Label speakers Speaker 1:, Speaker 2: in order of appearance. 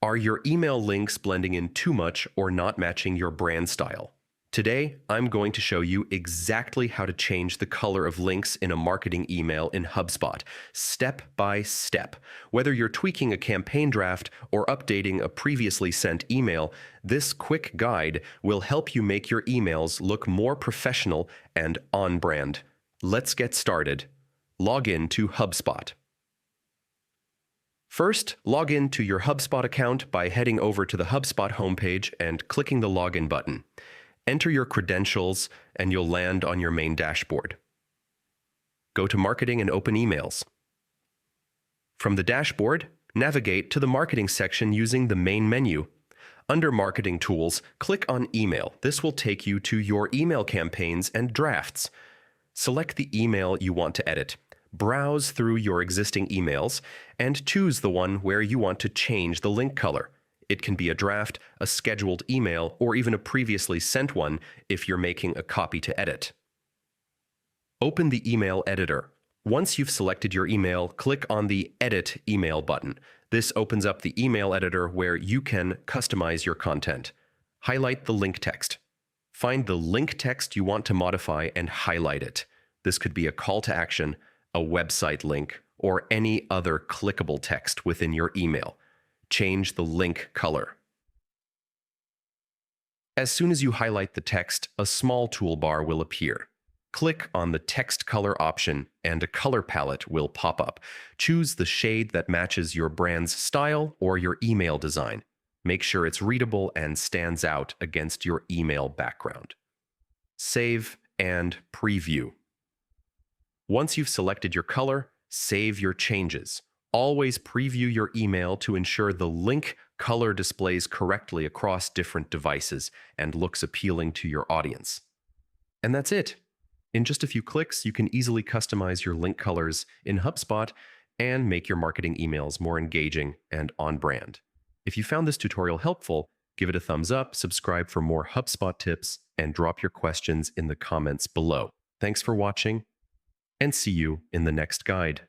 Speaker 1: Are your email links blending in too much or not matching your brand style? Today, I'm going to show you exactly how to change the color of links in a marketing email in Hubspot, step by step. Whether you're tweaking a campaign draft or updating a previously sent email, this quick guide will help you make your emails look more professional and on brand. Let's get started. Log in to Hubspot. First, log in to your Hubspot account by heading over to the Hubspot homepage and clicking the Login button. Enter your credentials and you'll land on your main dashboard. Go to Marketing and open Emails. From the dashboard, navigate to the Marketing section using the main menu. Under Marketing Tools, click on Email. This will take you to your email campaigns and drafts. Select the email you want to edit. Browse through your existing emails and choose the one where you want to change the link color. It can be a draft, a scheduled email, or even a previously sent one if you're making a copy to edit. Open the email editor. Once you've selected your email, click on the Edit Email button. This opens up the email editor where you can customize your content. Highlight the link text. Find the link text you want to modify and highlight it. This could be a call to action, a website link, or any other clickable text within your email. Change the link color. As soon as you highlight the text, a small toolbar will appear. Click on the text color option and a color palette will pop up. Choose the shade that matches your brand's style or your email design. Make sure it's readable and stands out against your email background. Save and preview. Once you've selected your color, save your changes. Always preview your email to ensure the link color displays correctly across different devices and looks appealing to your audience. And that's it. In just a few clicks, you can easily customize your link colors in HubSpot and make your marketing emails more engaging and on brand. If you found this tutorial helpful, give it a thumbs up, subscribe for more HubSpot tips, and drop your questions in the comments below. Thanks for watching, and see you in the next guide.